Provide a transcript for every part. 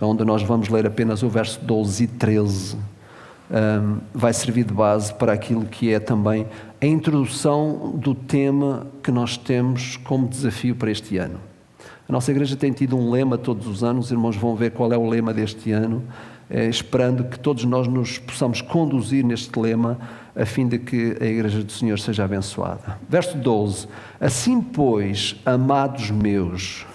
onde nós vamos ler apenas o verso 12 e 13, vai servir de base para aquilo que é também a introdução do tema que nós temos como desafio para este ano. A nossa igreja tem tido um lema todos os anos, os irmãos vão ver qual é o lema deste ano, esperando que todos nós nos possamos conduzir neste lema, a fim de que a igreja do Senhor seja abençoada. Verso 12: assim, pois, amados meus,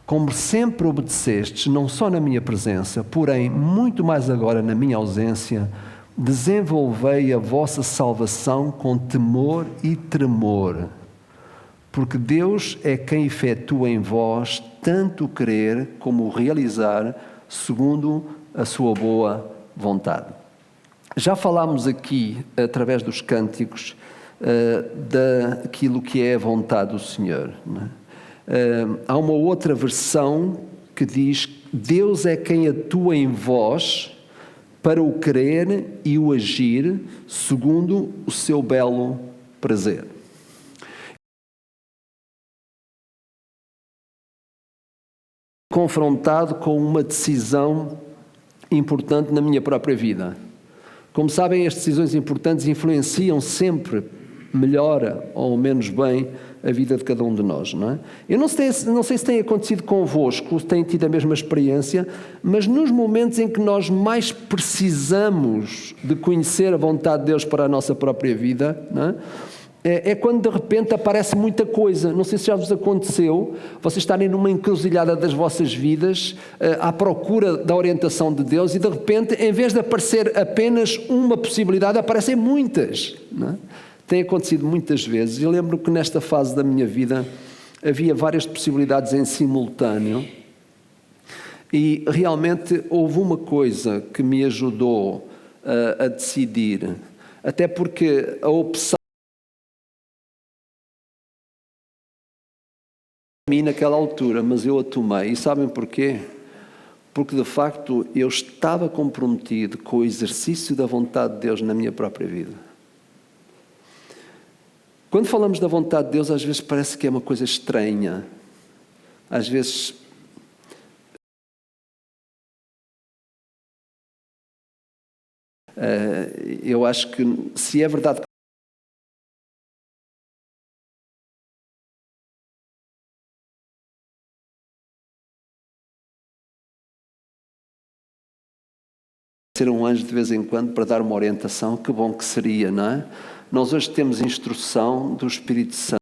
como sempre obedecestes, não só na minha presença, porém muito mais agora na minha ausência, desenvolvei a vossa salvação com temor e tremor, porque Deus é quem efetua em vós tanto o querer como o realizar, segundo a sua boa vontade. Já falámos aqui, através dos cânticos, daquilo que é a vontade do Senhor, não é? Há uma outra versão que diz: Deus é quem atua em vós para o querer e o agir segundo o seu belo prazer. Confrontado com uma decisão importante na minha própria vida. Como sabem, as decisões importantes influenciam sempre, melhor ou menos bem, a vida de cada um de nós, não é? Eu não sei se tem acontecido convosco, se têm tido a mesma experiência, mas nos momentos em que nós mais precisamos de conhecer a vontade de Deus para a nossa própria vida, não é quando de repente aparece muita coisa. Não sei se já vos aconteceu, vocês estarem numa encruzilhada das vossas vidas, à procura da orientação de Deus, e de repente, em vez de aparecer apenas uma possibilidade, aparecem muitas, não é? Tem acontecido muitas vezes. Eu lembro que nesta fase da minha vida havia várias possibilidades em simultâneo, e realmente houve uma coisa que me ajudou a decidir, até porque a opção a mim naquela altura, mas eu a tomei. E sabem porquê? Porque de facto eu estava comprometido com o exercício da vontade de Deus na minha própria vida. Quando falamos da vontade de Deus, às vezes parece que é uma coisa estranha. Às vezes eu acho que, se é verdade ser um anjo de vez em quando para dar uma orientação, que bom que seria, não é? Nós hoje temos instrução do Espírito Santo,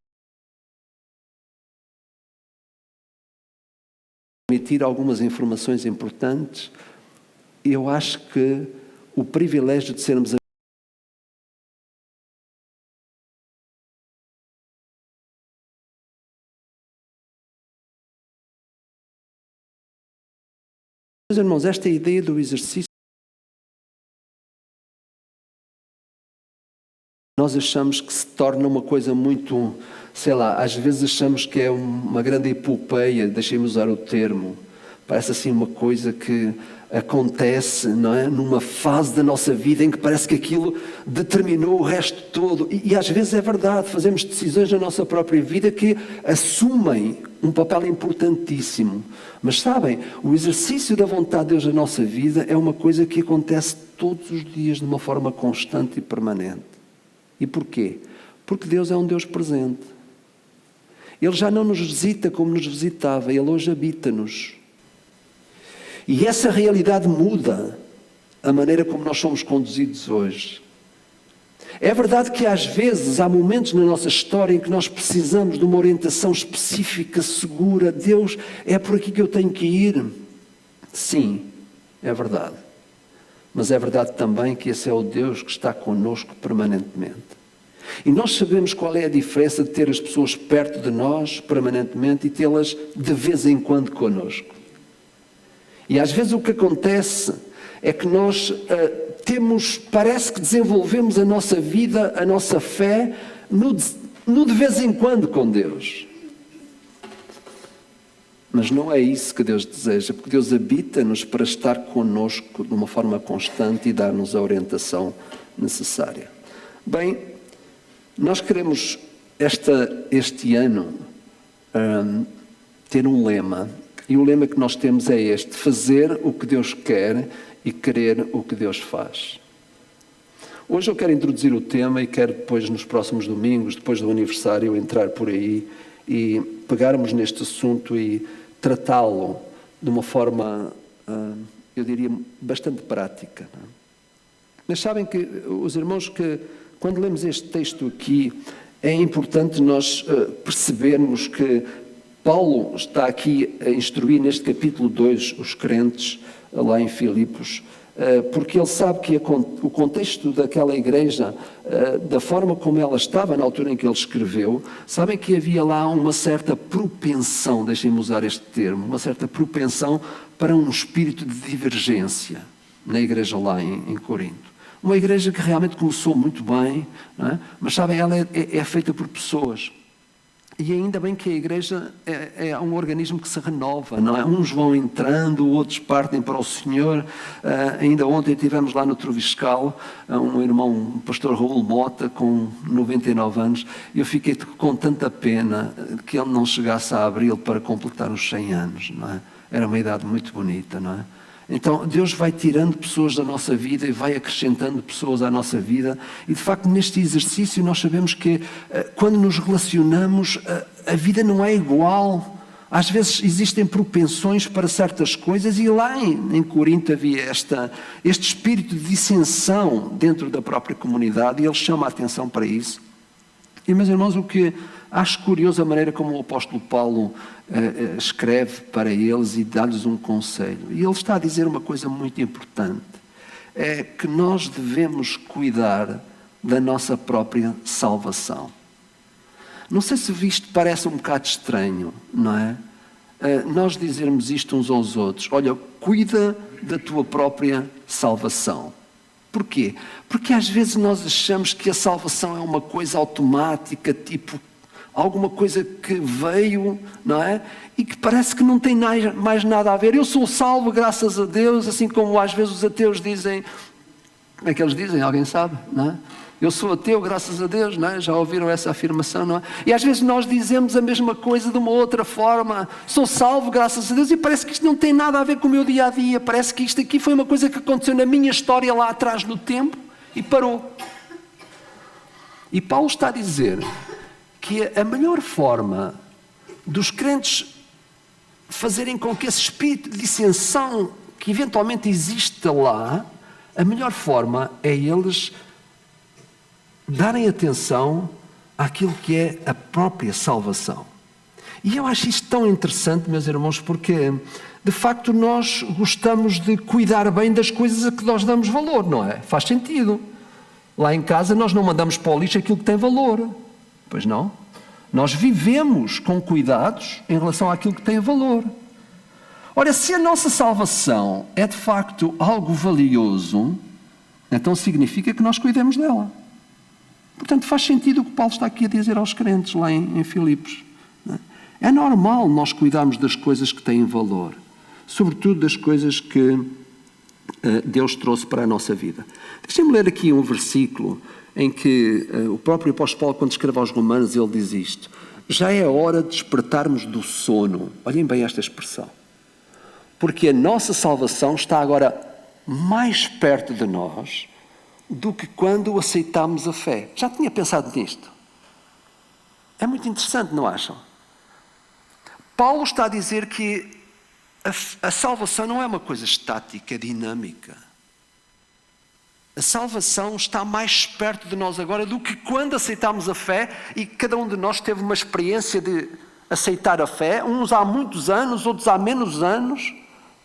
emitir algumas informações importantes. Eu acho que o privilégio de sermos meus irmãos, esta ideia do exercício, nós achamos que se torna uma coisa muito, sei lá, às vezes achamos que é uma grande epopeia, deixem-me usar o termo, parece assim uma coisa que acontece, não é? Numa fase da nossa vida em que parece que aquilo determinou o resto todo, e às vezes é verdade, fazemos decisões na nossa própria vida que assumem um papel importantíssimo, mas sabem, o exercício da vontade de Deus na nossa vida é uma coisa que acontece todos os dias de uma forma constante e permanente. E porquê? Porque Deus é um Deus presente. Ele já não nos visita como nos visitava, Ele hoje habita-nos. E essa realidade muda a maneira como nós somos conduzidos hoje. É verdade que às vezes há momentos na nossa história em que nós precisamos de uma orientação específica, segura. Deus, é por aqui que eu tenho que ir. Sim, é verdade. Mas é verdade também que esse é o Deus que está connosco permanentemente. E nós sabemos qual é a diferença de ter as pessoas perto de nós permanentemente e tê-las de vez em quando connosco. E às vezes o que acontece é que nós parece que desenvolvemos a nossa vida, a nossa fé, no de vez em quando com Deus. Mas não é isso que Deus deseja, porque Deus habita-nos para estar connosco de uma forma constante e dar-nos a orientação necessária. Bem, nós queremos este ano ter um lema E o lema que nós temos é este: fazer o que Deus quer e querer o que Deus faz. Hoje eu quero introduzir o tema e quero depois, nos próximos domingos, depois do aniversário, entrar por aí e pegarmos neste assunto e tratá-lo de uma forma, eu diria, bastante prática. Não é? Mas sabem que, os irmãos, que quando lemos este texto aqui, é importante nós percebermos que Paulo está aqui a instruir neste capítulo 2 os crentes lá em Filipos, porque ele sabe que o contexto daquela igreja, da forma como ela estava na altura em que ele escreveu, sabem que havia lá uma certa propensão, deixem-me usar este termo, uma certa propensão para um espírito de divergência na igreja lá em Corinto. Uma igreja que realmente começou muito bem, não é? Mas sabem, ela é feita por pessoas. E ainda bem que a igreja é um organismo que se renova, não é? Uns vão entrando, outros partem para o Senhor. Ainda ontem estivemos lá no Troviscal, um irmão, o pastor Raul Mota, com 99 anos, e eu fiquei com tanta pena que ele não chegasse a abril para completar os 100 anos, não é? Era uma idade muito bonita, não é? Então, Deus vai tirando pessoas da nossa vida e vai acrescentando pessoas à nossa vida. E, de facto, neste exercício nós sabemos que quando nos relacionamos, a vida não é igual. Às vezes existem propensões para certas coisas e lá em Corinto havia este espírito de dissensão dentro da própria comunidade e ele chama a atenção para isso. E, meus irmãos, o que acho curioso a maneira como o apóstolo Paulo escreve para eles e dá-lhes um conselho. E ele está a dizer uma coisa muito importante. É que nós devemos cuidar da nossa própria salvação. Não sei se isto parece um bocado estranho, não é? Nós dizermos isto uns aos outros. Olha, cuida da tua própria salvação. Porquê? Porque às vezes nós achamos que a salvação é uma coisa automática, tipo alguma coisa que veio, não é? E que parece que não tem mais nada a ver. Eu sou salvo graças a Deus, assim como às vezes os ateus dizem. Como é que eles dizem? Alguém sabe? Não é? Eu sou ateu graças a Deus, não é? Já ouviram essa afirmação, não é? E às vezes nós dizemos a mesma coisa de uma outra forma. Sou salvo graças a Deus e parece que isto não tem nada a ver com o meu dia-a-dia. Parece que isto aqui foi uma coisa que aconteceu na minha história lá atrás no tempo e parou. E Paulo está a dizer que a melhor forma dos crentes fazerem com que esse espírito de dissensão que eventualmente existe lá, a melhor forma é eles darem atenção àquilo que é a própria salvação. E eu acho isto tão interessante, meus irmãos, porque de facto nós gostamos de cuidar bem das coisas a que nós damos valor, não é? Faz sentido. Lá em casa nós não mandamos para o lixo aquilo que tem valor. Pois não? Nós vivemos com cuidados em relação àquilo que tem valor. Ora, se a nossa salvação é de facto algo valioso, então significa que nós cuidemos dela. Portanto, faz sentido o que Paulo está aqui a dizer aos crentes lá em Filipos. É normal nós cuidarmos das coisas que têm valor, sobretudo das coisas que Deus trouxe para a nossa vida. Deixem-me ler aqui um versículo em que o próprio apóstolo Paulo, quando escreve aos Romanos, ele diz isto: já é hora de despertarmos do sono. Olhem bem esta expressão. Porque a nossa salvação está agora mais perto de nós do que quando aceitámos a fé. Já tinha pensado nisto? É muito interessante, não acham? Paulo está a dizer que a salvação não é uma coisa estática, dinâmica. A salvação está mais perto de nós agora do que quando aceitámos a fé, e cada um de nós teve uma experiência de aceitar a fé, uns há muitos anos, outros há menos anos,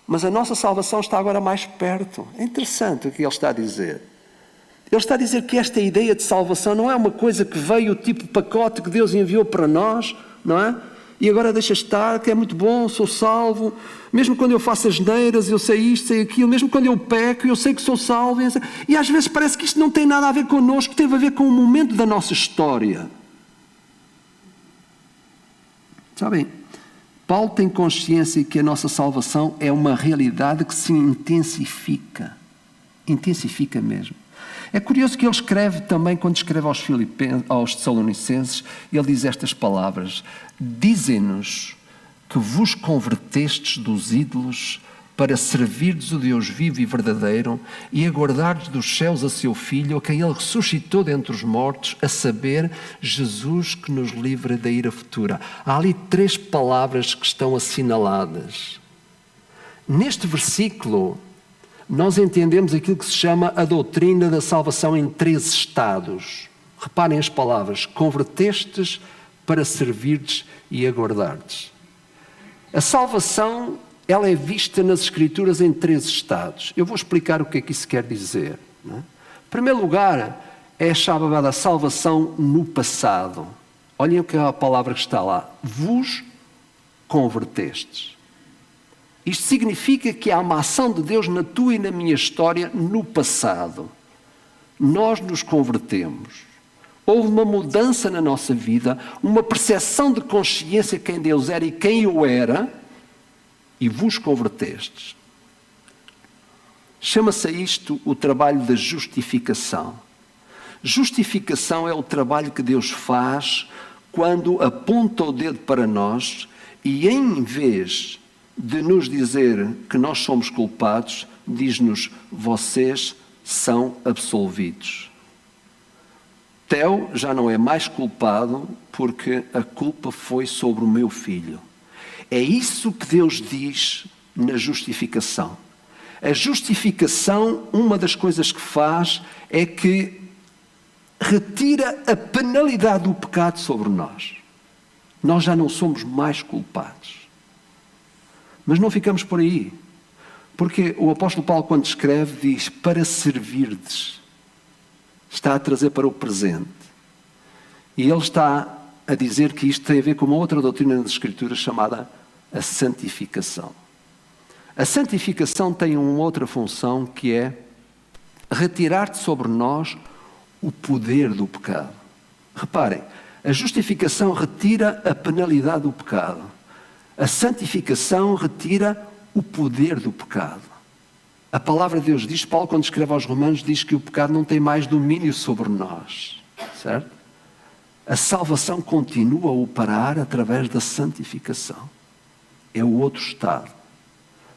mas a nossa salvação está agora mais perto. É interessante o que ele está a dizer. Ele está a dizer que esta ideia de salvação não é uma coisa que veio tipo pacote que Deus enviou para nós, não é? E agora deixa estar, que é muito bom, sou salvo. Mesmo quando eu faço asneiras, eu sei isto, sei aquilo. Mesmo quando eu peco, eu sei que sou salvo. E às vezes parece que isto não tem nada a ver connosco, teve a ver com o momento da nossa história. Sabem, Paulo tem consciência que a nossa salvação é uma realidade que se intensifica. Intensifica mesmo. É curioso que ele escreve também, quando escreve aos Tessalonicenses, ele diz estas palavras: dizem-nos que vos convertestes dos ídolos para servirdes o Deus vivo e verdadeiro e aguardardes dos céus a seu Filho, a quem Ele ressuscitou dentre os mortos, a saber, Jesus que nos livra da ira futura. Há ali 3 palavras que estão assinaladas. Neste versículo, nós entendemos aquilo que se chama a doutrina da salvação em 3 estados. Reparem as palavras: convertestes para servirdes e aguardardes. A salvação, ela é vista nas Escrituras em 3 estados. Eu vou explicar o que é que isso quer dizer. Não é? Em primeiro lugar, é a chamada salvação no passado. Olhem o que é a palavra que está lá. Vos convertestes. Isto significa que há uma ação de Deus na tua e na minha história no passado. Nós nos convertemos. Houve uma mudança na nossa vida, uma percepção de consciência quem Deus era e quem eu era, e vos convertestes. Chama-se a isto o trabalho da justificação. Justificação é o trabalho que Deus faz quando aponta o dedo para nós e, em vez de nos dizer que nós somos culpados, diz-nos: vocês são absolvidos. Teo já não é mais culpado porque a culpa foi sobre o meu filho. É isso que Deus diz na justificação. A justificação, uma das coisas que faz é que retira a penalidade do pecado sobre nós. Nós já não somos mais culpados. Mas não ficamos por aí. Porque o apóstolo Paulo, quando escreve, diz: para servirdes. Está a trazer para o presente. E ele está a dizer que isto tem a ver com uma outra doutrina das Escrituras chamada a santificação. A santificação tem uma outra função, que é retirar de sobre nós o poder do pecado. Reparem, a justificação retira a penalidade do pecado. A santificação retira o poder do pecado. A palavra de Deus diz, Paulo, quando escreve aos Romanos, diz que o pecado não tem mais domínio sobre nós. Certo? A salvação continua a operar através da santificação. É o outro estado.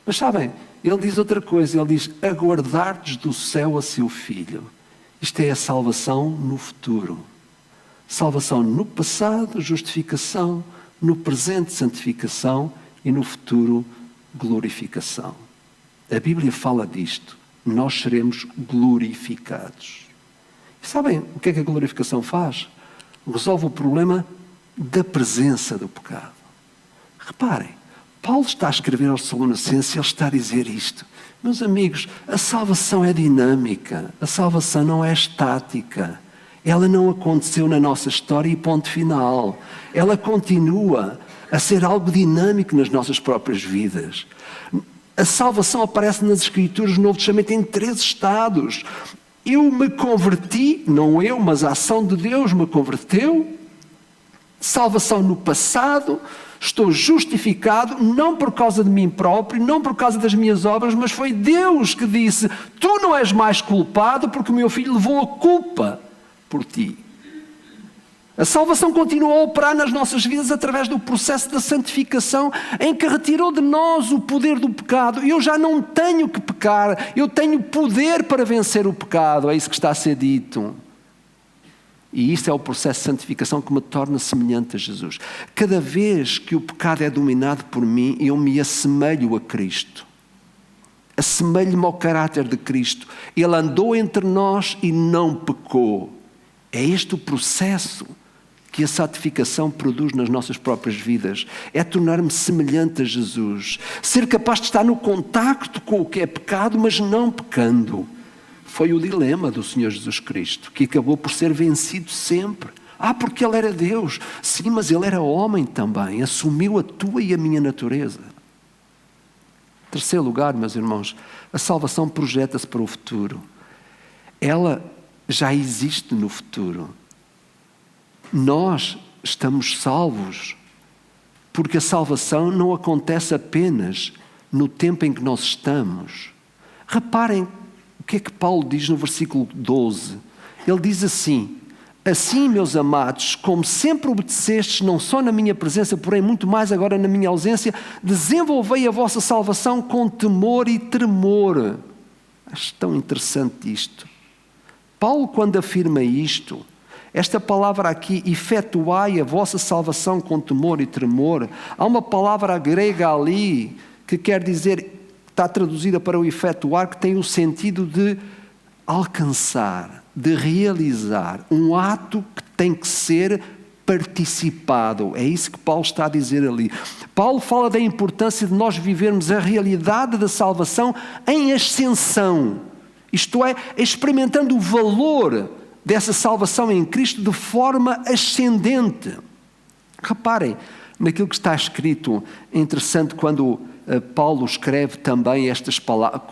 Mas sabem, ele diz outra coisa, ele diz: aguardardes do céu a seu Filho. Isto é a salvação no futuro. Salvação no passado, justificação, no presente, santificação, e no futuro, glorificação. A Bíblia fala disto. Nós seremos glorificados. E sabem o que é que a glorificação faz? Resolve o problema da presença do pecado. Reparem, Paulo está a escrever aos Tessalonicenses e ele está a dizer isto. Meus amigos, a salvação é dinâmica. A salvação não é estática. Ela não aconteceu na nossa história e ponto final. Ela continua a ser algo dinâmico nas nossas próprias vidas. A salvação aparece nas Escrituras, no Novo Testamento, em 3 estados. Eu me converti, não eu, mas a ação de Deus me converteu. Salvação no passado, estou justificado, não por causa de mim próprio, não por causa das minhas obras, mas foi Deus que disse: tu não és mais culpado porque o meu filho levou a culpa por ti. A salvação continua a operar nas nossas vidas através do processo da santificação, em que retirou de nós o poder do pecado. Eu já não tenho que pecar, eu tenho poder para vencer o pecado. É isso que está a ser dito. E isso é o processo de santificação que me torna semelhante a Jesus. Cada vez que o pecado é dominado por mim, eu me assemelho a Cristo. Assemelho-me ao caráter de Cristo. Ele andou entre nós e não pecou. É este o processo que a santificação produz nas nossas próprias vidas. É tornar-me semelhante a Jesus. Ser capaz de estar no contacto com o que é pecado, mas não pecando. Foi o dilema do Senhor Jesus Cristo, que acabou por ser vencido sempre. Porque Ele era Deus. Sim, mas Ele era homem também. Assumiu a tua e a minha natureza. Em terceiro lugar, meus irmãos, a salvação projeta-se para o futuro. Ela já existe no futuro. Nós estamos salvos porque a salvação não acontece apenas no tempo em que nós estamos. Reparem o que é que Paulo diz no versículo 12. Ele diz assim: Assim, meus amados, como sempre obedecestes, não só na minha presença, porém muito mais agora na minha ausência, desenvolvei a vossa salvação com temor e tremor. Acho tão interessante isto. Paulo, quando afirma isto, esta palavra aqui, efetuai a vossa salvação com temor e tremor, há uma palavra grega ali que quer dizer, está traduzida para o efetuar, que tem o sentido de alcançar, de realizar, um ato que tem que ser participado. É isso que Paulo está a dizer ali. Paulo fala da importância de nós vivermos a realidade da salvação em ascensão, isto é, experimentando o valor dessa salvação em Cristo de forma ascendente. Reparem naquilo que está escrito. É interessante quando Paulo escreve também estas palavras,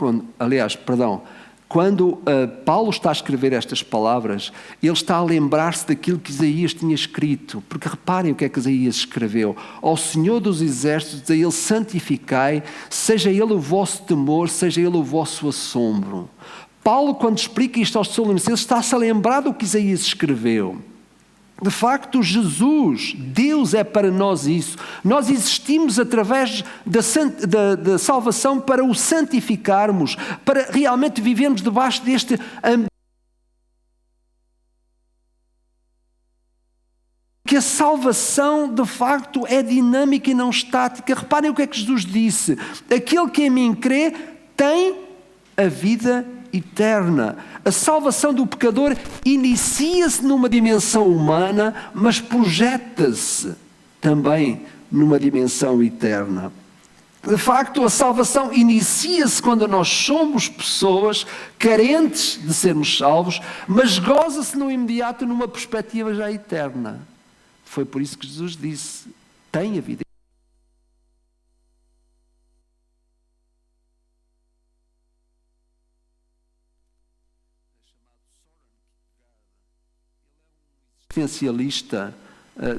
quando Paulo está a escrever estas palavras, ele está a lembrar-se daquilo que Isaías tinha escrito, porque reparem o que é que Isaías escreveu: ao Senhor dos Exércitos, a Ele santificai, seja Ele o vosso temor, seja Ele o vosso assombro. Paulo, quando explica isto aos Tessalonicenses, está-se a lembrar do que Isaías escreveu. De facto, Jesus, Deus é para nós isso. Nós existimos através da salvação para o santificarmos, para realmente vivermos debaixo deste ambiente. Que a salvação, de facto, é dinâmica e não estática. Reparem o que é que Jesus disse: aquele que em mim crê tem a vida eterna. A salvação do pecador inicia-se numa dimensão humana, mas projeta-se também numa dimensão eterna. De facto, a salvação inicia-se quando nós somos pessoas carentes de sermos salvos, mas goza-se no imediato numa perspectiva já eterna. Foi por isso que Jesus disse: tem a vida. Existencialista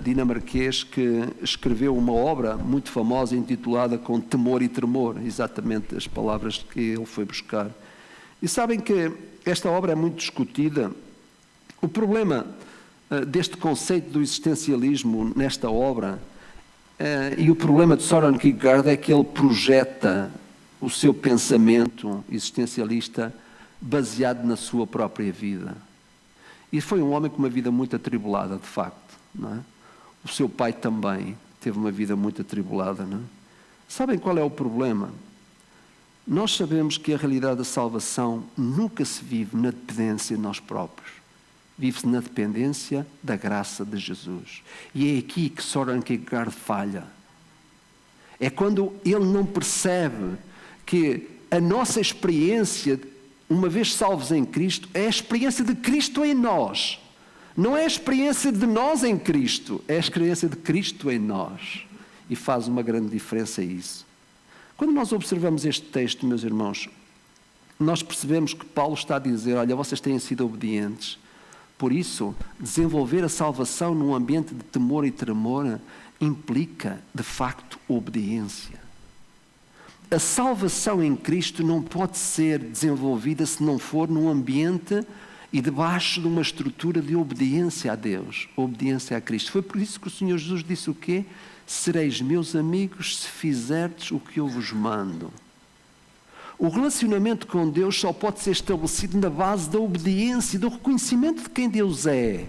dinamarquês que escreveu uma obra muito famosa intitulada Com Temor e Tremor, exatamente as palavras que ele foi buscar. E sabem que esta obra é muito discutida. O problema deste conceito do existencialismo nesta obra e o problema de Søren Kierkegaard é que ele projeta o seu pensamento existencialista baseado na sua própria vida. E foi um homem com uma vida muito atribulada, de facto, não é? O seu pai também teve uma vida muito atribulada, não é? Sabem qual é o problema? Nós sabemos que a realidade da salvação nunca se vive na dependência de nós próprios. Vive-se na dependência da graça de Jesus. E é aqui que Søren Kierkegaard falha. É quando ele não percebe que a nossa experiência, uma vez salvos em Cristo, é a experiência de Cristo em nós. Não é a experiência de nós em Cristo, é a experiência de Cristo em nós. E faz uma grande diferença isso. Quando nós observamos este texto, meus irmãos, nós percebemos que Paulo está a dizer: olha, vocês têm sido obedientes. Por isso, desenvolver a salvação num ambiente de temor e tremor implica, de facto, obediência. A salvação em Cristo não pode ser desenvolvida se não for num ambiente e debaixo de uma estrutura de obediência a Deus, obediência a Cristo. Foi por isso que o Senhor Jesus disse o quê? Sereis meus amigos se fizerdes o que eu vos mando. O relacionamento com Deus só pode ser estabelecido na base da obediência e do reconhecimento de quem Deus é.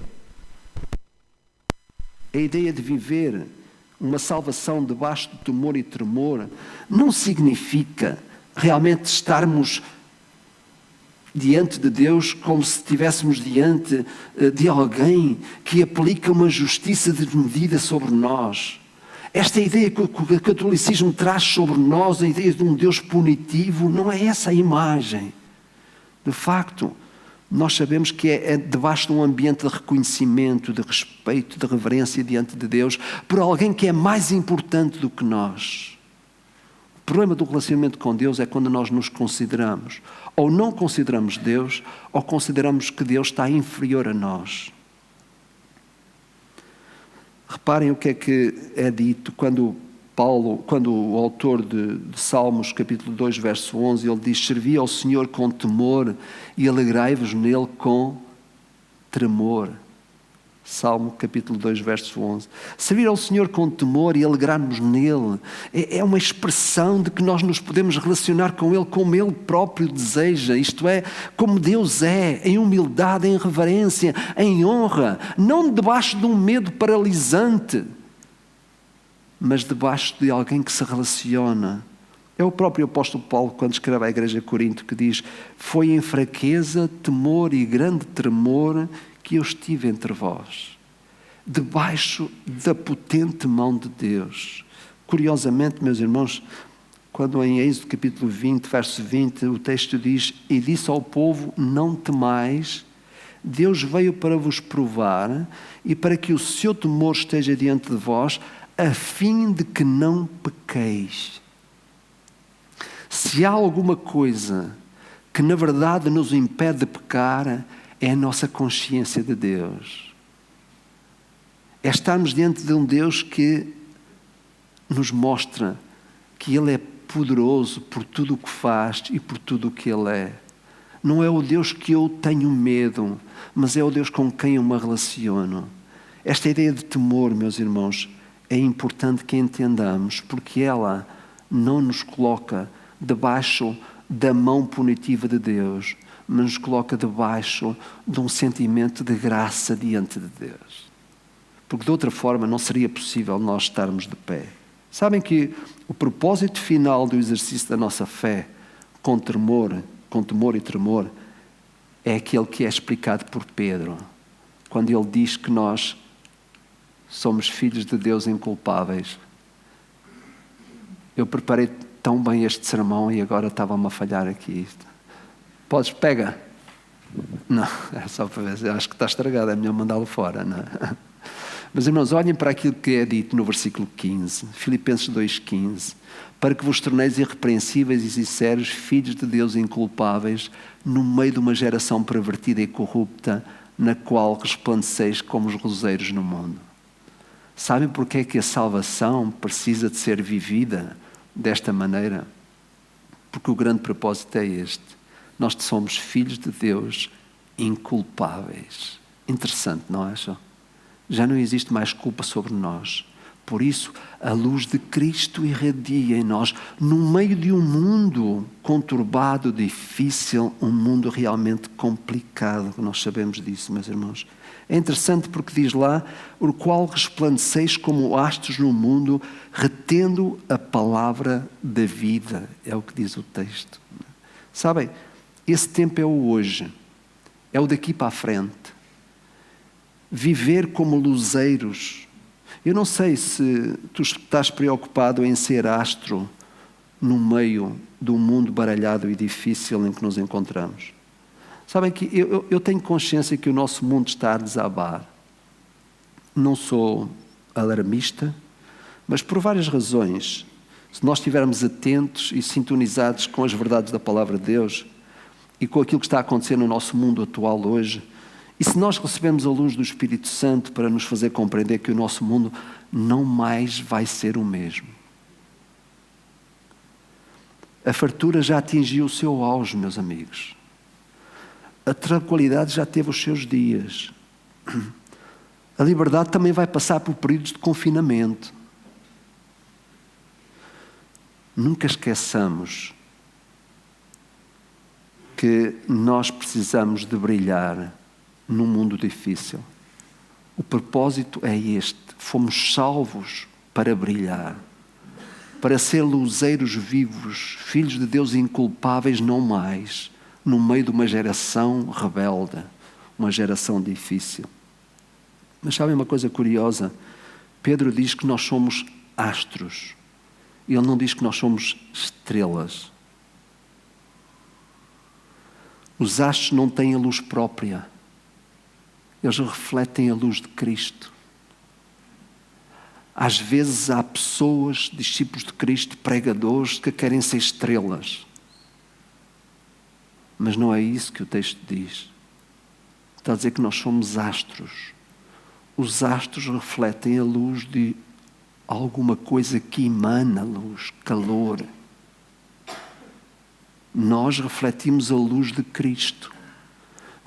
A ideia de viver uma salvação debaixo de temor e tremor não significa realmente estarmos diante de Deus como se estivéssemos diante de alguém que aplica uma justiça desmedida sobre nós. Esta ideia que o catolicismo traz sobre nós, a ideia de um Deus punitivo, não é essa a imagem. De facto, nós sabemos que é debaixo de um ambiente de reconhecimento, de respeito, de reverência diante de Deus, por alguém que é mais importante do que nós. O problema do relacionamento com Deus é quando nós nos consideramos, ou não consideramos Deus, ou consideramos que Deus está inferior a nós. Reparem o que é dito quando o autor de Salmos, capítulo 2, verso 11, ele diz: servi ao Senhor com temor e alegrai-vos nele com tremor. Salmo capítulo 2, verso 11. Servir ao Senhor com temor e alegrar-nos nele é uma expressão de que nós nos podemos relacionar com Ele como Ele próprio deseja, isto é, como Deus é, em humildade, em reverência, em honra, não debaixo de um medo paralisante, mas debaixo de alguém que se relaciona. É o próprio apóstolo Paulo, quando escreve à igreja de Corinto, que diz: foi em fraqueza, temor e grande tremor que eu estive entre vós, debaixo da potente mão de Deus. Curiosamente, meus irmãos, quando em Êxodo capítulo 20, verso 20, o texto diz: e disse ao povo, não temais, Deus veio para vos provar e para que o seu temor esteja diante de vós, a fim de que não pequeis. Se há alguma coisa que na verdade nos impede de pecar, é a nossa consciência de Deus. É estarmos diante de um Deus que nos mostra que Ele é poderoso por tudo o que faz e por tudo o que Ele é. Não é o Deus que eu tenho medo, mas é o Deus com quem eu me relaciono. Esta ideia de temor, meus irmãos, é importante que entendamos, porque ela não nos coloca debaixo da mão punitiva de Deus, mas nos coloca debaixo de um sentimento de graça diante de Deus. Porque de outra forma não seria possível nós estarmos de pé. Sabem que o propósito final do exercício da nossa fé, com temor e tremor, é aquele que é explicado por Pedro, quando ele diz que nós somos filhos de Deus inculpáveis. Eu preparei tão bem este sermão e agora estava-me a falhar aqui. Podes, pega. Não, é só para ver, acho que está estragado, é melhor mandá-lo fora, não é? Mas irmãos, olhem para aquilo que é dito no versículo 15, Filipenses 2,15, para que vos torneis irrepreensíveis e sinceros, filhos de Deus inculpáveis, no meio de uma geração pervertida e corrupta, na qual resplandeceis como os luzeiros no mundo. Sabem porque é que a salvação precisa de ser vivida desta maneira? Porque o grande propósito é este. Nós somos filhos de Deus inculpáveis. Interessante, não acham? Já não existe mais culpa sobre nós. Por isso, a luz de Cristo irradia em nós, no meio de um mundo conturbado, difícil, um mundo realmente complicado. Nós sabemos disso, meus irmãos. É interessante porque diz lá, o qual resplandeceis como astros no mundo, retendo a palavra da vida. É o que diz o texto. Sabem, esse tempo é o hoje. É o daqui para a frente. Viver como luzeiros. Eu não sei se tu estás preocupado em ser astro no meio do mundo baralhado e difícil em que nos encontramos. Sabem que eu tenho consciência que o nosso mundo está a desabar. Não sou alarmista, mas por várias razões. Se nós estivermos atentos e sintonizados com as verdades da Palavra de Deus e com aquilo que está a acontecer no nosso mundo atual hoje, e se nós recebemos a luz do Espírito Santo para nos fazer compreender que o nosso mundo não mais vai ser o mesmo. A fartura já atingiu o seu auge, meus amigos. A tranquilidade já teve os seus dias. A liberdade também vai passar por períodos de confinamento. Nunca esqueçamos que nós precisamos de brilhar num mundo difícil. O propósito é este. Fomos salvos para brilhar, para ser luzeiros vivos, filhos de Deus inculpáveis, não mais, no meio de uma geração rebelde, uma geração difícil. Mas sabem uma coisa curiosa? Pedro diz que nós somos astros. Ele não diz que nós somos estrelas. Os astros não têm a luz própria. Eles refletem a luz de Cristo. Às vezes há pessoas, discípulos de Cristo, pregadores, que querem ser estrelas. Mas não é isso que o texto diz. Está a dizer que nós somos astros. Os astros refletem a luz de alguma coisa que emana luz, calor. Nós refletimos a luz de Cristo.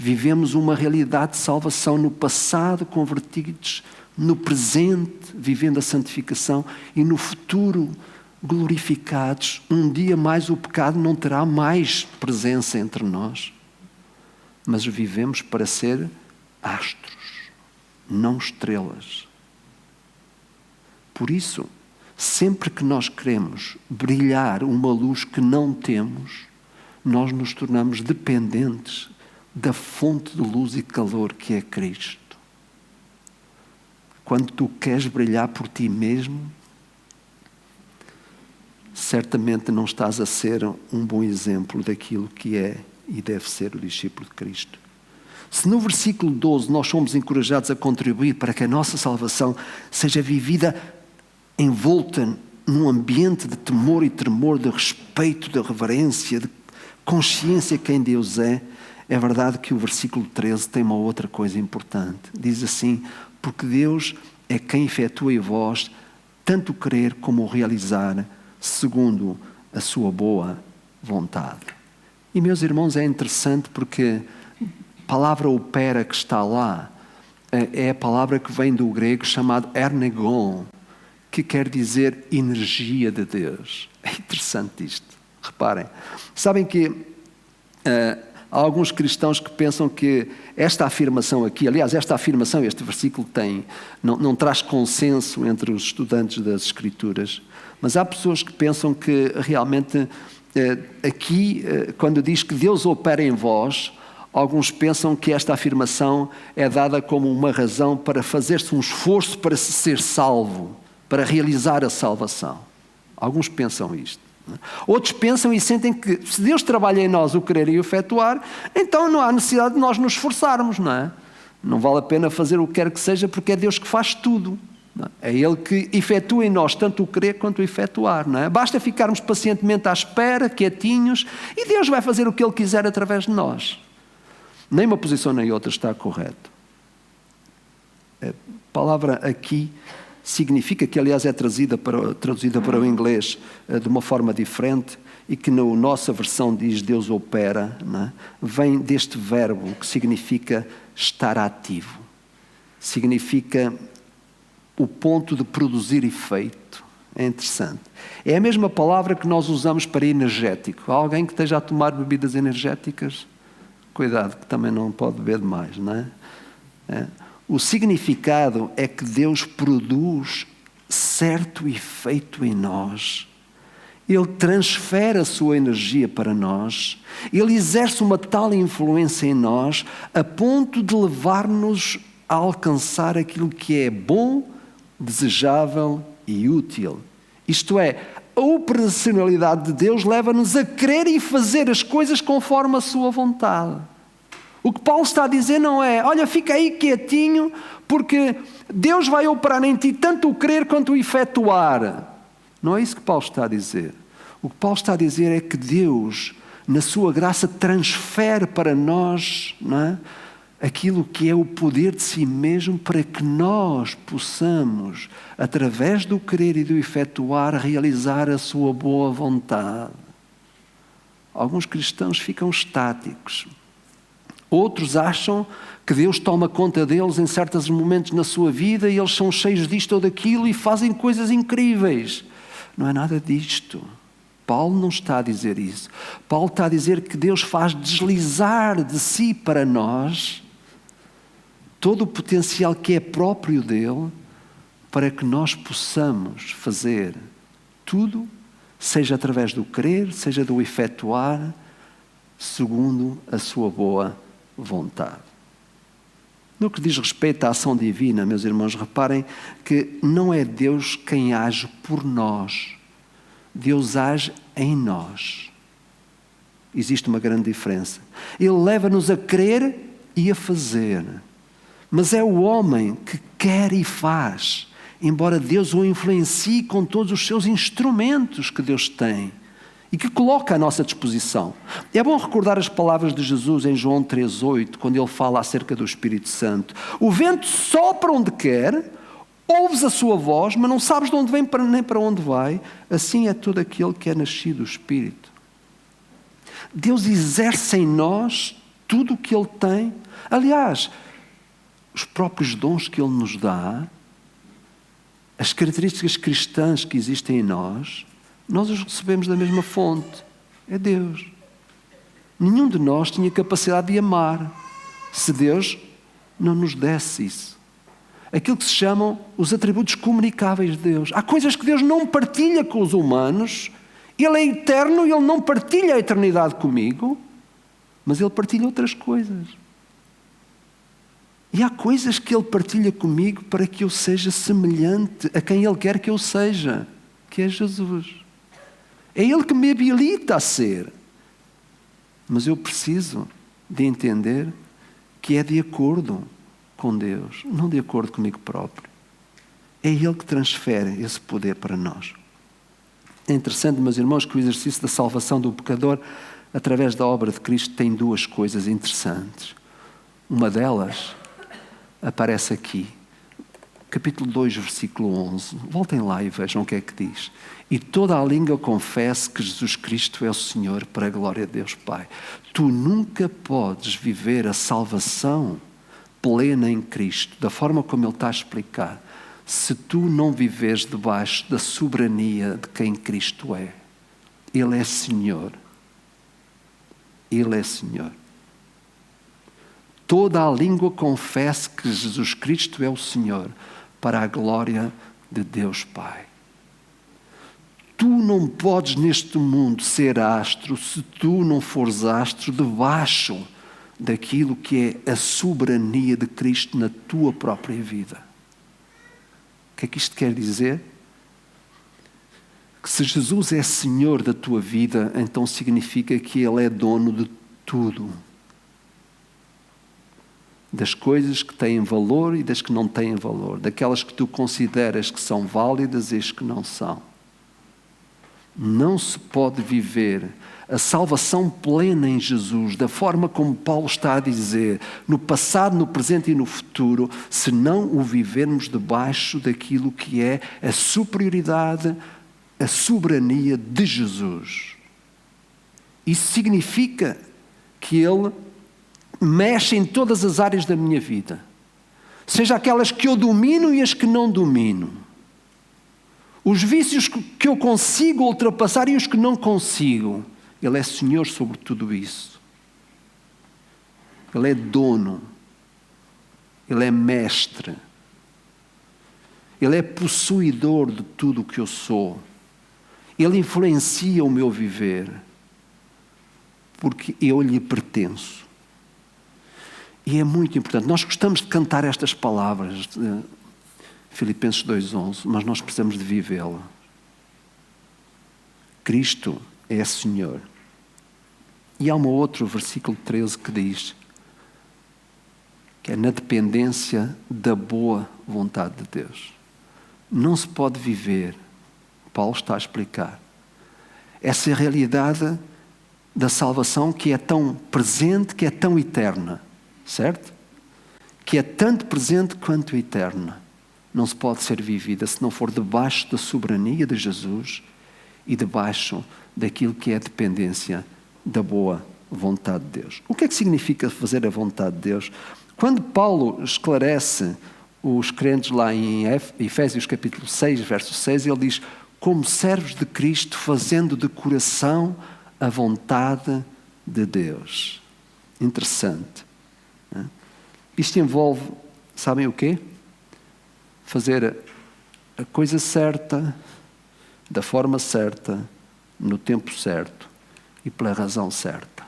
Vivemos uma realidade de salvação no passado, convertidos, no presente, vivendo a santificação, e no futuro, glorificados. Um dia mais o pecado não terá mais presença entre nós. Mas vivemos para ser astros, não estrelas. Por isso, sempre que nós queremos brilhar uma luz que não temos, nós nos tornamos dependentes da fonte de luz e calor que é Cristo. Quando tu queres brilhar por ti mesmo, certamente não estás a ser um bom exemplo daquilo que é e deve ser o discípulo de Cristo. Se no versículo 12 nós somos encorajados a contribuir para que a nossa salvação seja vivida envolta num ambiente de temor e tremor, de respeito, de reverência, de consciência de quem Deus é verdade que o versículo 13 tem uma outra coisa importante. Diz assim: porque Deus é quem efetua em vós tanto o querer como o realizar, segundo a sua boa vontade. E, meus irmãos, é interessante porque a palavra opera que está lá é a palavra que vem do grego chamado ernegon, que quer dizer energia de Deus. É interessante isto. Reparem. Sabem que há alguns cristãos que pensam que esta afirmação aqui, aliás, esta afirmação, este versículo não traz consenso entre os estudantes das Escrituras, mas há pessoas que pensam que realmente aqui, quando diz que Deus opera em vós, alguns pensam que esta afirmação é dada como uma razão para fazer-se um esforço para se ser salvo, para realizar a salvação. Alguns pensam isto. Outros pensam e sentem que se Deus trabalha em nós o querer e o efetuar, então não há necessidade de nós nos esforçarmos, não é? Não vale a pena fazer o que quer que seja, porque é Deus que faz tudo. Não é? É Ele que efetua em nós tanto o querer quanto o efetuar, não é? Basta ficarmos pacientemente à espera, quietinhos, e Deus vai fazer o que Ele quiser através de nós. Nem uma posição nem outra está correta. A palavra aqui significa que, aliás, é traduzida para o inglês de uma forma diferente e que na nossa versão diz Deus opera, não é? Vem deste verbo que significa estar ativo. Significa o ponto de produzir efeito. É interessante. É a mesma palavra que nós usamos para energético. Há alguém que esteja a tomar bebidas energéticas? Cuidado, que também não pode beber demais, não é? O significado é que Deus produz certo efeito em nós. Ele transfere a sua energia para nós. Ele exerce uma tal influência em nós a ponto de levar-nos a alcançar aquilo que é bom, desejável e útil. Isto é, a operacionalidade de Deus leva-nos a querer e fazer as coisas conforme a sua vontade. O que Paulo está a dizer não é: olha, fica aí quietinho, porque Deus vai operar em ti tanto o querer quanto o efetuar. Não é isso que Paulo está a dizer. O que Paulo está a dizer é que Deus, na sua graça, transfere para nós, não é, aquilo que é o poder de si mesmo, para que nós possamos, através do querer e do efetuar, realizar a sua boa vontade. Alguns cristãos ficam estáticos. Outros acham que Deus toma conta deles em certos momentos na sua vida e eles são cheios disto ou daquilo e fazem coisas incríveis. Não é nada disto. Paulo não está a dizer isso. Paulo está a dizer que Deus faz deslizar de si para nós todo o potencial que é próprio dele, para que nós possamos fazer tudo, seja através do querer, seja do efetuar, segundo a sua boa vontade. No que diz respeito à ação divina, meus irmãos, reparem que não é Deus quem age por nós. Deus age em nós. Existe uma grande diferença. Ele leva-nos a crer e a fazer. Mas é o homem que quer e faz, embora Deus o influencie com todos os seus instrumentos que Deus tem e que coloca à nossa disposição. É bom recordar as palavras de Jesus em João 3,8, quando ele fala acerca do Espírito Santo. O vento sopra onde quer, ouves a sua voz, mas não sabes de onde vem nem para onde vai. Assim é todo aquele que é nascido do Espírito. Deus exerce em nós tudo o que Ele tem. Aliás, os próprios dons que Ele nos dá, as características cristãs que existem em nós os recebemos da mesma fonte. É Deus. Nenhum de nós tinha capacidade de amar se Deus não nos desse isso. Aquilo que se chamam os atributos comunicáveis de Deus. Há coisas que Deus não partilha com os humanos. Ele é eterno e Ele não partilha a eternidade comigo, mas Ele partilha outras coisas. E há coisas que Ele partilha comigo para que eu seja semelhante a quem Ele quer que eu seja, que é Jesus. É Ele que me habilita a ser. Mas eu preciso de entender que é de acordo com Deus, não de acordo comigo próprio. É Ele que transfere esse poder para nós. É interessante, meus irmãos, que o exercício da salvação do pecador, através da obra de Cristo, tem duas coisas interessantes. Uma delas aparece aqui, capítulo 2, versículo 11. Voltem lá e vejam o que é que diz. E toda a língua confesse que Jesus Cristo é o Senhor, para a glória de Deus Pai. Tu nunca podes viver a salvação plena em Cristo, da forma como Ele está a explicar, se tu não viveres debaixo da soberania de quem Cristo é. Ele é Senhor. Ele é Senhor. Toda a língua confesse que Jesus Cristo é o Senhor, para a glória de Deus Pai. Tu não podes neste mundo ser astro se tu não fores astro debaixo daquilo que é a soberania de Cristo na tua própria vida. O que é que isto quer dizer? Que se Jesus é Senhor da tua vida, então significa que Ele é dono de tudo. Das coisas que têm valor e das que não têm valor. Daquelas que tu consideras que são válidas e as que não são. Não se pode viver a salvação plena em Jesus, da forma como Paulo está a dizer, no passado, no presente e no futuro, se não o vivermos debaixo daquilo que é a superioridade, a soberania de Jesus. Isso significa que Ele mexe em todas as áreas da minha vida, seja aquelas que eu domino e as que não domino, os vícios que eu consigo ultrapassar e os que não consigo. Ele é Senhor sobre tudo isso. Ele é dono. Ele é mestre. Ele é possuidor de tudo o que eu sou. Ele influencia o meu viver, porque eu lhe pertenço. E é muito importante. Nós gostamos de cantar estas palavras de Filipenses 2:11, mas nós precisamos de vivê-la. Cristo é Senhor. E há um outro versículo 13 que diz que é na dependência da boa vontade de Deus. Não se pode viver, Paulo está a explicar, essa realidade da salvação que é tão presente, que é tão eterna, certo? Que é tanto presente quanto eterna. Não se pode ser vivida se não for debaixo da soberania de Jesus e debaixo daquilo que é a dependência da boa vontade de Deus. O que é que significa fazer a vontade de Deus? Quando Paulo esclarece os crentes lá em Efésios capítulo 6, verso 6, ele diz: como servos de Cristo, fazendo de coração a vontade de Deus. Interessante. Isto envolve, sabem o quê? Fazer a coisa certa, da forma certa, no tempo certo e pela razão certa.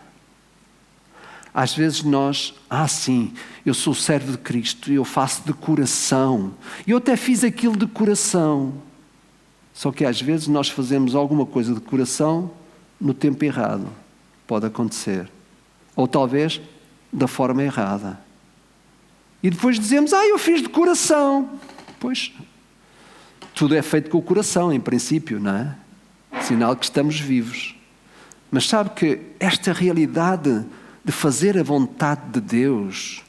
Às vezes nós, sim, eu sou servo de Cristo e eu faço de coração. Eu até fiz aquilo de coração. Só que às vezes nós fazemos alguma coisa de coração no tempo errado. Pode acontecer. Ou talvez da forma errada. E depois dizemos, eu fiz de coração. Pois, tudo é feito com o coração, em princípio, não é? Sinal que estamos vivos. Mas sabe que esta realidade de fazer a vontade de Deus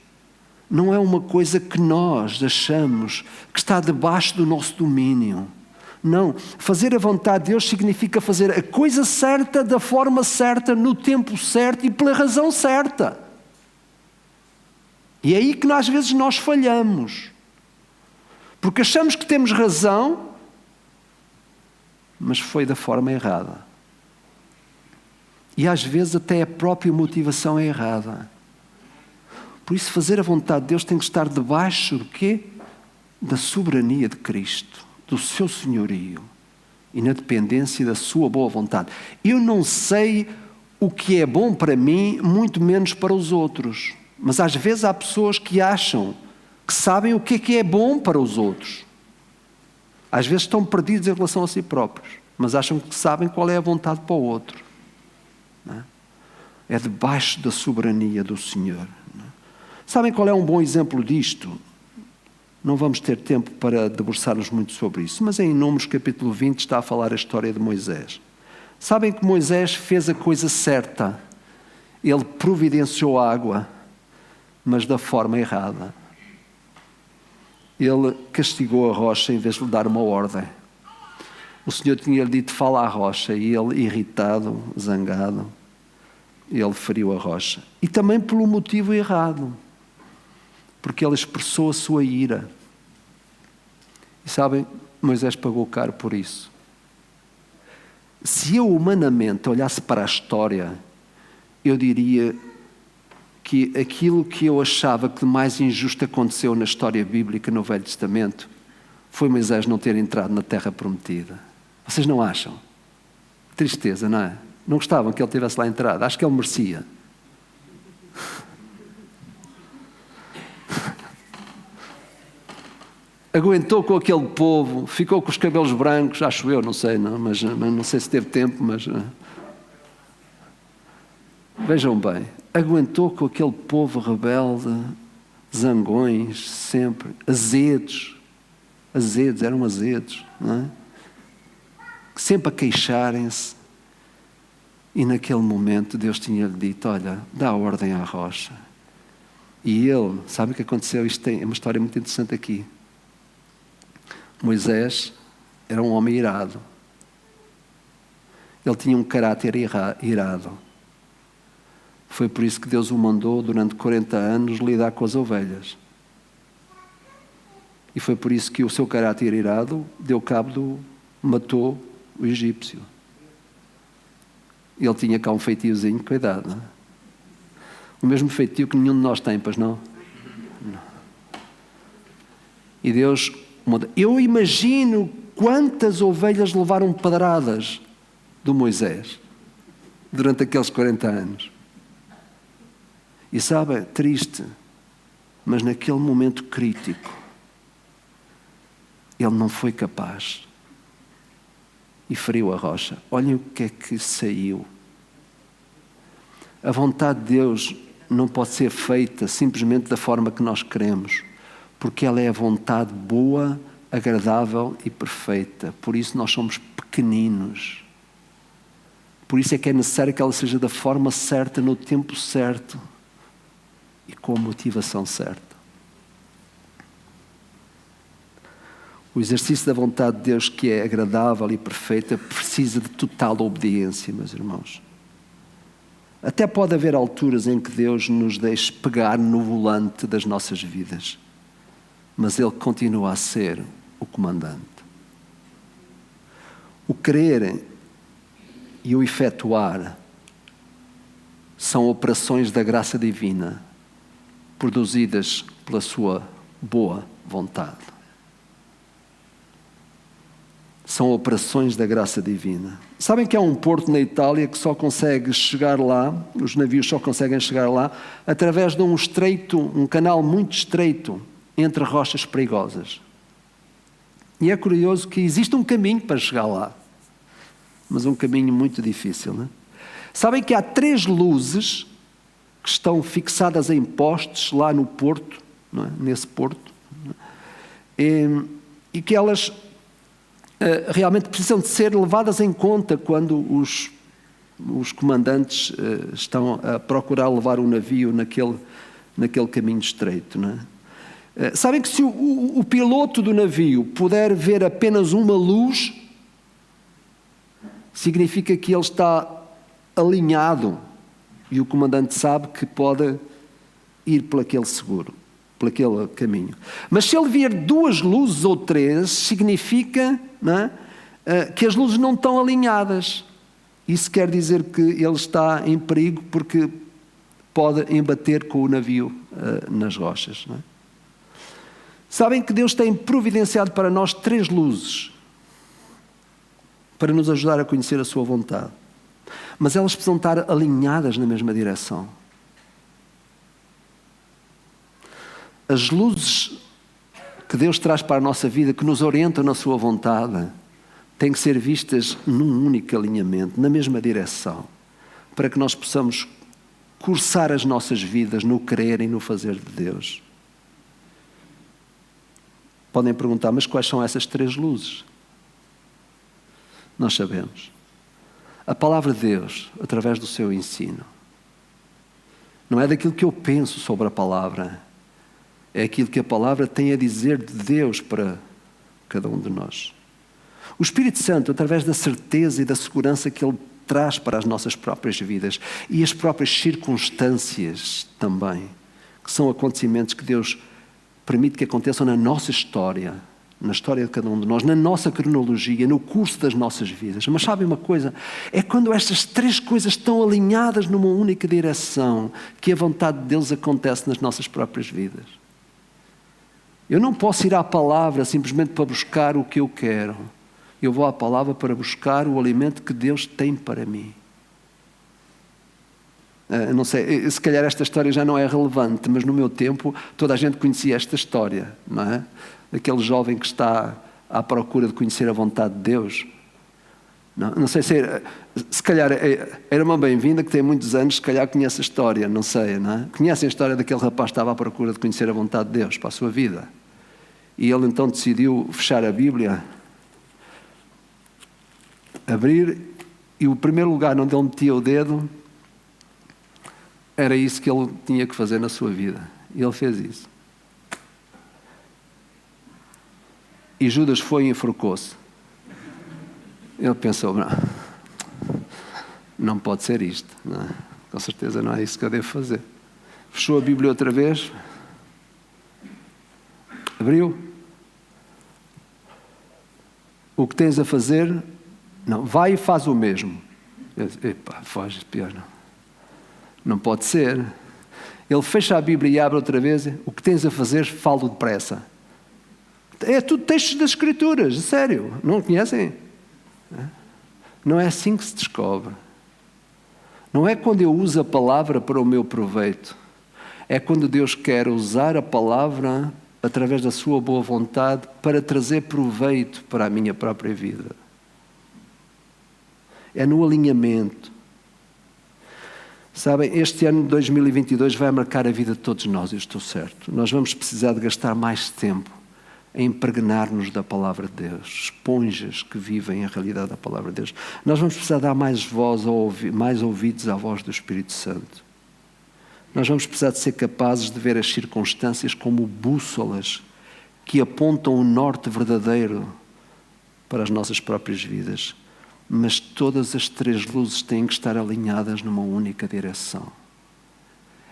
não é uma coisa que nós achamos que está debaixo do nosso domínio. Não, fazer a vontade de Deus significa fazer a coisa certa, da forma certa, no tempo certo e pela razão certa. E é aí que às vezes nós falhamos. Porque achamos que temos razão, mas foi da forma errada. E às vezes até a própria motivação é errada. Por isso fazer a vontade de Deus tem que estar debaixo do quê? Da soberania de Cristo, do seu senhorio e na dependência da sua boa vontade. Eu não sei o que é bom para mim, muito menos para os outros. Mas às vezes há pessoas que acham que sabem o que é bom para os outros. Às vezes estão perdidos em relação a si próprios, mas acham que sabem qual é a vontade para o outro. Não é? É debaixo da soberania do Senhor. Não é? Sabem qual é um bom exemplo disto? Não vamos ter tempo para debruçar-nos muito sobre isso, mas em Números capítulo 20 está a falar a história de Moisés. Sabem que Moisés fez a coisa certa. Ele providenciou água, mas da forma errada. Ele castigou a rocha em vez de lhe dar uma ordem. O Senhor tinha-lhe dito, fala à rocha, e ele, irritado, zangado, ele feriu a rocha. E também pelo motivo errado, porque ele expressou a sua ira. E sabem, Moisés pagou caro por isso. Se eu humanamente olhasse para a história, eu diria que aquilo que eu achava que de mais injusto aconteceu na história bíblica no Velho Testamento foi Moisés não ter entrado na Terra Prometida. Vocês não acham? Tristeza, não é? Não gostavam que ele tivesse lá entrado. Acho que ele merecia. Aguentou com aquele povo, ficou com os cabelos brancos, acho eu, não sei, não, mas não sei se teve tempo, mas... Vejam bem, aguentou com aquele povo rebelde, zangões, sempre, azedos, eram azedos, não é? Sempre a queixarem-se. E naquele momento Deus tinha-lhe dito, olha, dá ordem à rocha. E ele, sabe o que aconteceu? Isto é uma história muito interessante aqui. Moisés era um homem irado. Ele tinha um caráter irado. Foi por isso que Deus o mandou durante 40 anos lidar com as ovelhas. E foi por isso que o seu caráter irado deu cabo matou o egípcio. Ele tinha cá um feitiozinho, cuidado, não é? O mesmo feitio que nenhum de nós tem, pois não? Não. E Deus... Eu imagino quantas ovelhas levaram pedradas do Moisés durante aqueles 40 anos. E sabe, triste, mas naquele momento crítico, ele não foi capaz e feriu a rocha. Olhem o que é que saiu. A vontade de Deus não pode ser feita simplesmente da forma que nós queremos, porque ela é a vontade boa, agradável e perfeita. Por isso nós somos pequeninos. Por isso é que é necessário que ela seja da forma certa, no tempo certo e com a motivação certa. O exercício da vontade de Deus, que é agradável e perfeita, precisa de total obediência, meus irmãos. Até pode haver alturas em que Deus nos deixe pegar no volante das nossas vidas, mas Ele continua a ser o comandante. O querer e o efetuar são operações da graça divina, produzidas pela sua boa vontade. São operações da graça divina. Sabem que há um porto na Itália que só consegue chegar lá, os navios só conseguem chegar lá, através de um estreito, um canal muito estreito, entre rochas perigosas. E é curioso que existe um caminho para chegar lá, mas um caminho muito difícil, não é? Sabem que há 3 luzes que estão fixadas em postes lá no porto, não é? Nesse porto, não é? E que elas realmente precisam de ser levadas em conta quando os comandantes estão a procurar levar o navio naquele caminho estreito, não é? Sabem que se o piloto do navio puder ver apenas uma luz, significa que ele está alinhado e o comandante sabe que pode ir por aquele seguro, por aquele caminho. Mas se ele vir 2 luzes ou 3, significa, não é, que as luzes não estão alinhadas. Isso quer dizer que ele está em perigo porque pode embater com o navio nas rochas. Não é? Sabem que Deus tem providenciado para nós 3 luzes para nos ajudar a conhecer a sua vontade. Mas elas precisam estar alinhadas na mesma direção. As luzes que Deus traz para a nossa vida, que nos orientam na sua vontade, têm que ser vistas num único alinhamento, na mesma direção, para que nós possamos cursar as nossas vidas no querer e no fazer de Deus. Podem perguntar, mas quais são essas 3 luzes? Nós sabemos. A palavra de Deus, através do seu ensino. Não é daquilo que eu penso sobre a palavra, é aquilo que a palavra tem a dizer de Deus para cada um de nós. O Espírito Santo, através da certeza e da segurança que Ele traz para as nossas próprias vidas e as próprias circunstâncias também, que são acontecimentos que Deus permite que aconteçam na nossa história, na história de cada um de nós, na nossa cronologia, no curso das nossas vidas. Mas sabem uma coisa? É quando estas 3 coisas estão alinhadas numa única direção que a vontade de Deus acontece nas nossas próprias vidas. Eu não posso ir à palavra simplesmente para buscar o que eu quero. Eu vou à palavra para buscar o alimento que Deus tem para mim. Não sei, se calhar esta história já não é relevante, mas no meu tempo toda a gente conhecia esta história, não é? Daquele jovem que está à procura de conhecer a vontade de Deus. Não sei se calhar era uma bem-vinda que tem muitos anos, se calhar conhece a história, não sei, não é? Conhecem a história daquele rapaz que estava à procura de conhecer a vontade de Deus para a sua vida. E ele então decidiu fechar a Bíblia, abrir, e o primeiro lugar onde ele metia o dedo era isso que ele tinha que fazer na sua vida. E ele fez isso. E Judas foi e enforcou-se. Ele pensou, não pode ser isto. Não é? Com certeza não é isso que eu devo fazer. Fechou a Bíblia outra vez. Abriu. O que tens a fazer? Não, vai e faz o mesmo. Eu disse, epá, foge, pior não. Não pode ser. Ele fecha a Bíblia e abre outra vez. O que tens a fazer, falo depressa. É tudo textos das Escrituras, sério. Não conhecem? Não é assim que se descobre. Não é quando eu uso a palavra para o meu proveito. É quando Deus quer usar a palavra através da sua boa vontade para trazer proveito para a minha própria vida. É no alinhamento. Sabem, este ano de 2022 vai marcar a vida de todos nós, eu estou certo. Nós vamos precisar de gastar mais tempo a impregnar-nos da palavra de Deus, esponjas que vivem a realidade da palavra de Deus. Nós vamos precisar dar mais voz, mais ouvidos à voz do Espírito Santo. Nós vamos precisar de ser capazes de ver as circunstâncias como bússolas que apontam o norte verdadeiro para as nossas próprias vidas. Mas todas as 3 luzes têm que estar alinhadas numa única direção.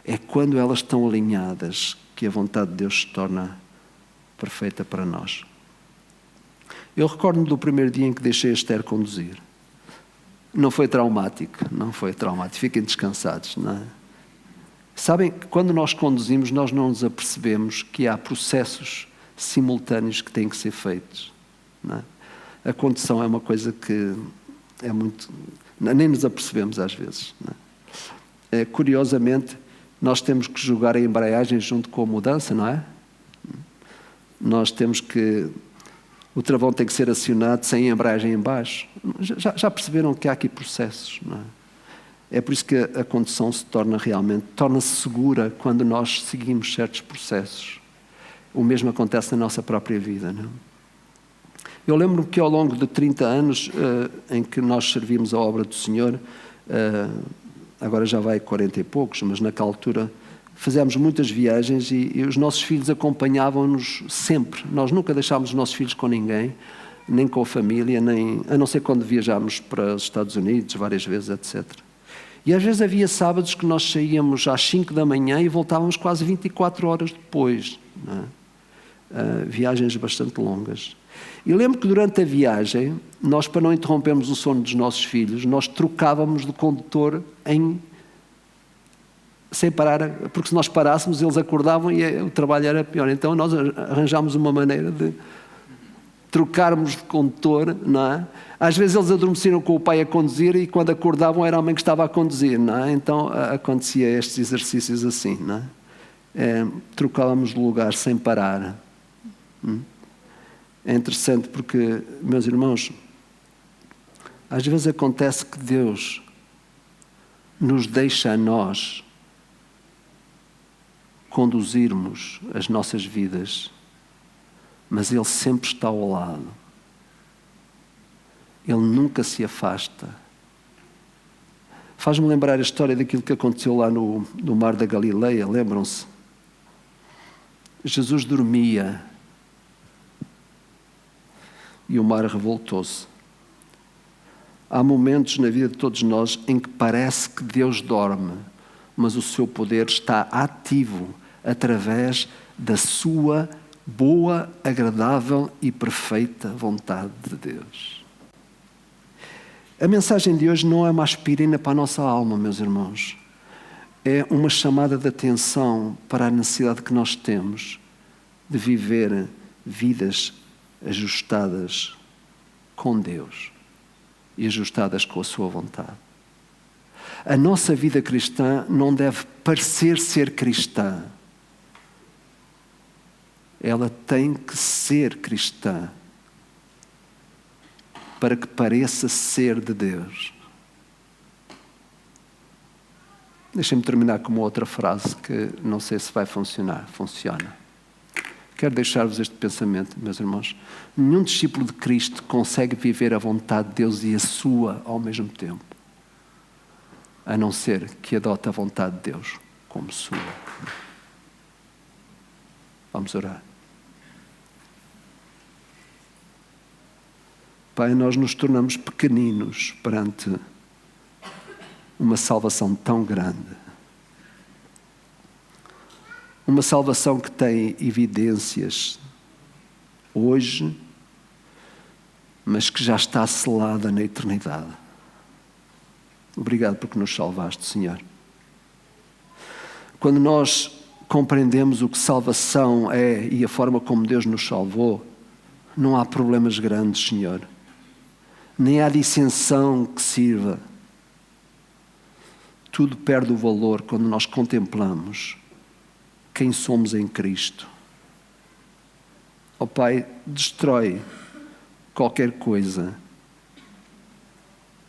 É quando elas estão alinhadas que a vontade de Deus se torna perfeita para nós. Eu recordo-me do primeiro dia em que deixei a Esther conduzir. Não foi traumático, Fiquem descansados, não é? Sabem que quando nós conduzimos, nós não nos apercebemos que há processos simultâneos que têm que ser feitos, não é? A condução é uma coisa que é muito... nem nos apercebemos às vezes, não é? Curiosamente, nós temos que jogar a embreagem junto com a mudança, não é? Nós temos que... o travão tem que ser acionado sem a embreagem em baixo. Já perceberam que há aqui processos, não é? É por isso que a condução se torna-se segura quando nós seguimos certos processos. O mesmo acontece na nossa própria vida, não é? Eu lembro-me que ao longo de 30 anos em que nós servimos a obra do Senhor, agora já vai 40 e poucos, mas naquela altura fizemos muitas viagens e os nossos filhos acompanhavam-nos sempre. Nós nunca deixámos os nossos filhos com ninguém, nem com a família, a não ser quando viajámos para os Estados Unidos várias vezes, etc. E às vezes havia sábados que nós saíamos às 5 da manhã e voltávamos quase 24 horas depois. Não é? Viagens bastante longas. E lembro que durante a viagem, nós, para não interrompermos o sono dos nossos filhos, nós trocávamos de condutor sem parar, porque se nós parássemos eles acordavam e o trabalho era pior. Então nós arranjámos uma maneira de trocarmos de condutor, não é? Às vezes eles adormeciam com o pai a conduzir e quando acordavam era a mãe que estava a conduzir, não é? Então acontecia estes exercícios assim, não é? Trocávamos de lugar sem parar. É interessante porque, meus irmãos, às vezes acontece que Deus nos deixa a nós conduzirmos as nossas vidas, mas Ele sempre está ao lado. Ele nunca se afasta. Faz-me lembrar a história daquilo que aconteceu lá no Mar da Galileia, lembram-se? Jesus dormia e o mar revoltou-se. Há momentos na vida de todos nós em que parece que Deus dorme, mas o seu poder está ativo através da sua boa, agradável e perfeita vontade de Deus. A mensagem de hoje não é uma aspirina para a nossa alma, meus irmãos. É uma chamada de atenção para a necessidade que nós temos de viver vidas ajustadas com Deus e ajustadas com a sua vontade. A nossa vida cristã não deve parecer ser cristã. Ela tem que ser cristã para que pareça ser de Deus. Deixem-me terminar com uma outra frase que não sei se vai funcionar. Funciona. Quero deixar-vos este pensamento, meus irmãos. Nenhum discípulo de Cristo consegue viver a vontade de Deus e a sua ao mesmo tempo, a não ser que adote a vontade de Deus como sua. Vamos orar. Pai, nós nos tornamos pequeninos perante uma salvação tão grande. Uma salvação que tem evidências hoje, mas que já está selada na eternidade. Obrigado porque nos salvaste, Senhor. Quando nós compreendemos o que salvação é e a forma como Deus nos salvou, não há problemas grandes, Senhor. Nem há dissensão que sirva. Tudo perde o valor quando nós contemplamos quem somos em Cristo. Ó Pai, destrói qualquer coisa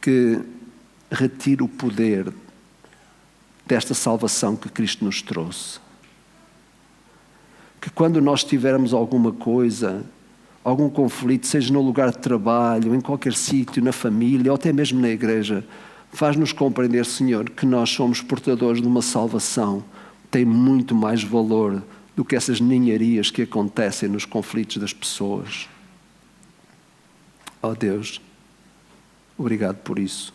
que retire o poder desta salvação que Cristo nos trouxe. Que quando nós tivermos alguma coisa, algum conflito, seja no lugar de trabalho, em qualquer sítio, na família ou até mesmo na igreja, faz-nos compreender, Senhor, que nós somos portadores de uma salvação que tem muito mais valor do que essas ninharias que acontecem nos conflitos das pessoas. Ó Deus, obrigado por isso.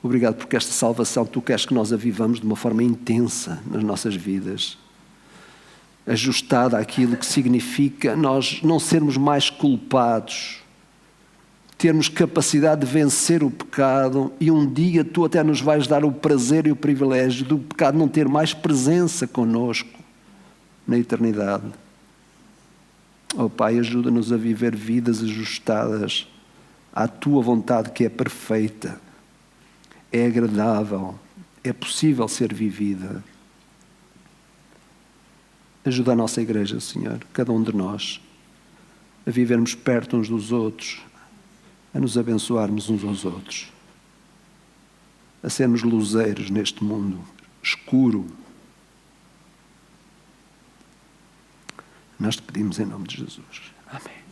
Obrigado porque esta salvação Tu queres que nós a vivamos de uma forma intensa nas nossas vidas, ajustada àquilo que significa nós não sermos mais culpados, termos capacidade de vencer o pecado e um dia Tu até nos vais dar o prazer e o privilégio do pecado não ter mais presença connosco na eternidade. Oh Pai, ajuda-nos a viver vidas ajustadas à Tua vontade que é perfeita, é agradável, é possível ser vivida. Ajuda a nossa igreja, Senhor, cada um de nós, a vivermos perto uns dos outros, a nos abençoarmos uns aos outros, a sermos luzeiros neste mundo escuro. Nós te pedimos em nome de Jesus. Amém.